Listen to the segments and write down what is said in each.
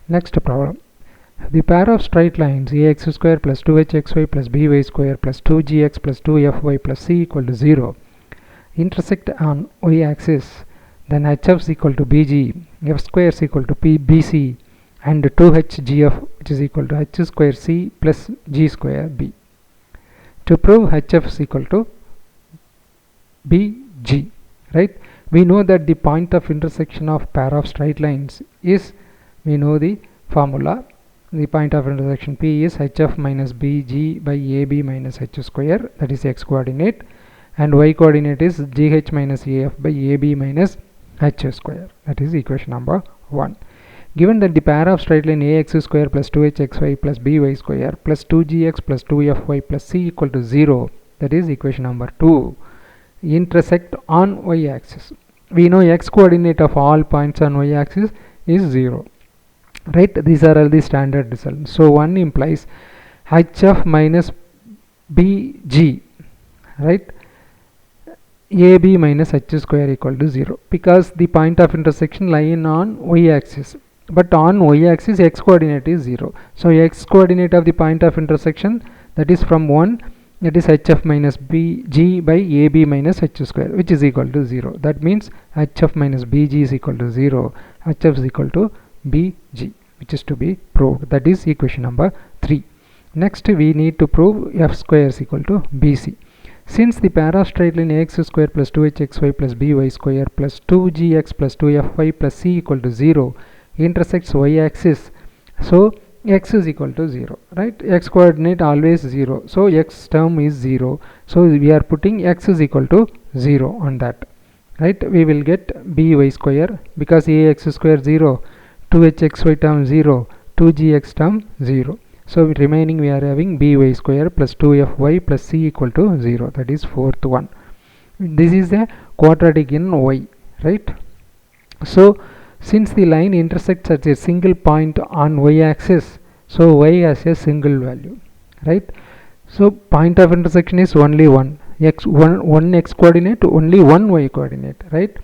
Next problem. The pair of straight lines ax square plus 2hxy plus by square plus 2gx plus 2fy plus c equal to 0 intersect on y-axis, then hf is equal to bg, f square is equal to bc, and 2hgf which is equal to h square c plus g square b. To prove hf is equal to bg, right? We know that the point of intersection of pair of straight lines is, we know the formula. The point of intersection P is hf minus bg by ab minus h square, that is x coordinate, and y coordinate is gh minus af by ab minus h square, that is equation number 1. Given that the pair of straight line ax square plus 2hxy plus by square plus 2gx plus 2fy plus c equal to 0, that is equation number 2, intersect on y-axis. We know x coordinate of all points on y-axis is 0. Right, these are all the standard results. So 1 implies hf minus bg, right, ab minus h square equal to 0, because the point of intersection line on y-axis, but on y-axis x coordinate is 0. So x coordinate of the point of intersection, that is from 1, that is hf minus bg by ab minus h square, which is equal to 0. That means hf minus bg is equal to 0, hf is equal to bg, which is to be proved. That is equation number 3. Next we need to prove f square is equal to bc. Since the pair of straight line ax square plus 2hxy plus by square plus 2gx plus 2fy plus c equal to 0 intersects y-axis, so x is equal to 0, right? X coordinate always 0, so x term is 0, so we are putting x is equal to 0 on that, right? We will get by square, because ax square 0, 2hxy term 0, 2gx term 0, so remaining we are having by square plus 2fy plus c equal to 0, that is fourth one. This is a quadratic in y, right? So since the line intersects at a single point on y-axis, so y has a single value, right? So point of intersection is only one x coordinate, only one y coordinate, right?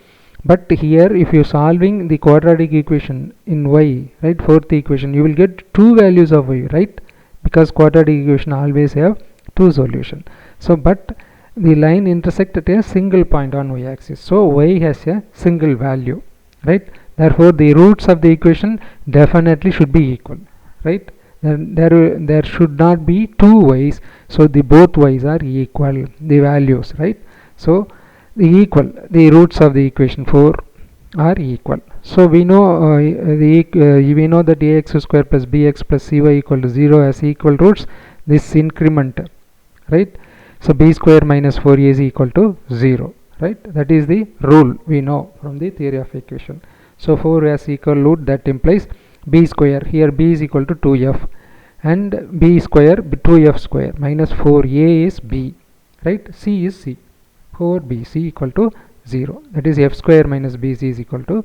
But here if you solving the quadratic equation in y, right, fourth equation, you will get two values of y, right? Because quadratic equation always have two solutions. So but the line intersect at a single point on y-axis, so y has a single value, right? Therefore the roots of the equation definitely should be equal, right? There should not be two y's, so the both y's are equal, the values, right? So the roots of the equation 4 are equal. So we know we know that ax square plus bx plus cy equal to 0 as equal roots. This increment, right? So b square minus 4ac is equal to 0, right? That is the rule we know from the theory of equation. So 4 as equal root, that implies b square, here b is equal to 2f, and b square 2f square minus 4a is b, right? C is c, 4bc equal to 0, that is f square minus bc is equal to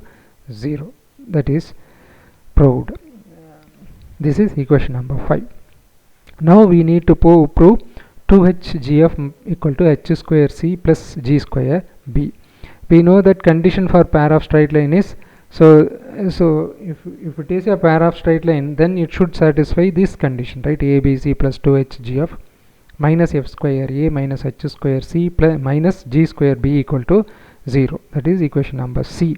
0, that is proved. This is equation number 5. Now we need to prove 2hgf equal to h square c plus g square b. We know that condition for pair of straight line is, so if it is a pair of straight line, then it should satisfy this condition, right? abc plus 2hgf minus f square a minus h square c plus minus g square b equal to 0, that is equation number c.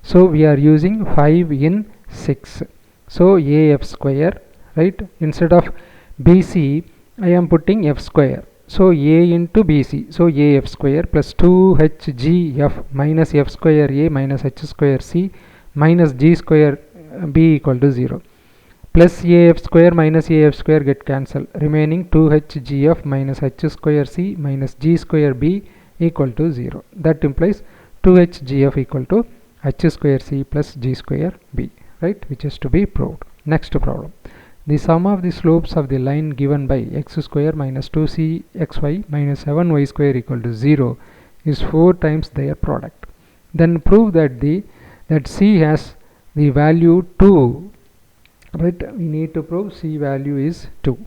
So we are using 5 in 6, so af square, right? Instead of bc I am putting f square, so a into bc, so af square plus 2hgf minus f square a minus h square c minus g square b equal to 0, plus af square minus af square get cancelled, remaining 2hgf minus h square c minus g square b equal to 0. That implies 2hgf equal to h square c plus g square b, right, which is to be proved. Next problem. The sum of the slopes of the line given by x square minus 2cxy minus 7y square equal to 0 is 4 times their product. Then prove that that c has the value 2, right? We need to prove c value is 2.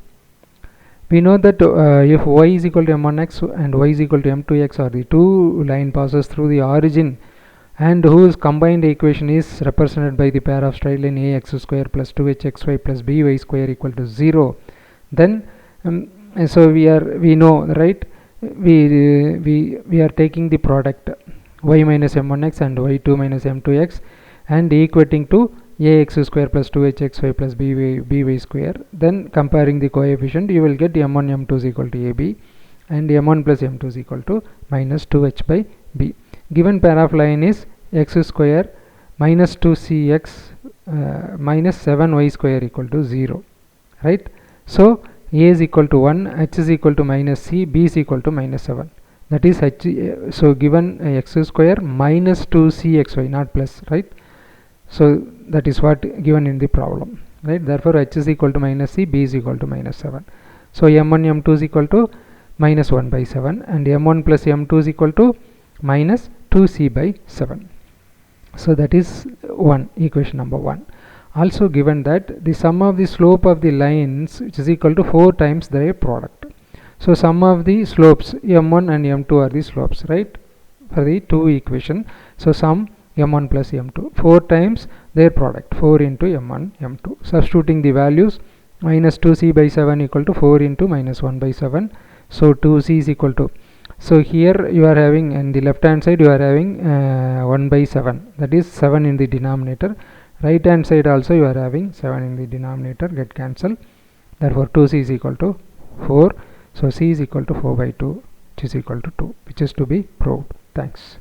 We know that if y is equal to m1x and y is equal to m2x are the two line passes through the origin and whose combined equation is represented by the pair of straight line ax square plus 2hxy plus by square equal to 0, then so we know, right, we are taking the product y minus m1x and y2 minus m2x and equating to ax square plus 2hxy plus by square. Then comparing the coefficient, you will get m1 m2 is equal to ab and m1 plus m2 is equal to minus 2h by b. Given pair of line is x square minus 2cx minus 7y square equal to 0, right? So a is equal to 1, h is equal to minus c, b is equal to minus 7. That is h. So given x square minus 2cxy, not plus, right? So that is what given in the problem, right? Therefore h is equal to minus c, b is equal to minus 7. So m1 m2 is equal to minus 1 by 7 and m1 plus m2 is equal to minus 2c by 7. So that is equation number 1. Also given that the sum of the slope of the lines, which is equal to 4 times their product. So sum of the slopes m1 and m2 are the slopes, right, for the two equation. So sum m1 plus m2, 4 times their product, 4 into m1 m2. Substituting the values, minus 2c by 7 equal to 4 into minus 1 by 7. So 2c is equal to, so here you are having, in the left hand side you are having 1 by 7, that is 7 in the denominator. Right hand side also you are having 7 in the denominator, get cancelled. Therefore 2c is equal to 4. So c is equal to 4 by 2, which is equal to 2, which is to be proved. Thanks.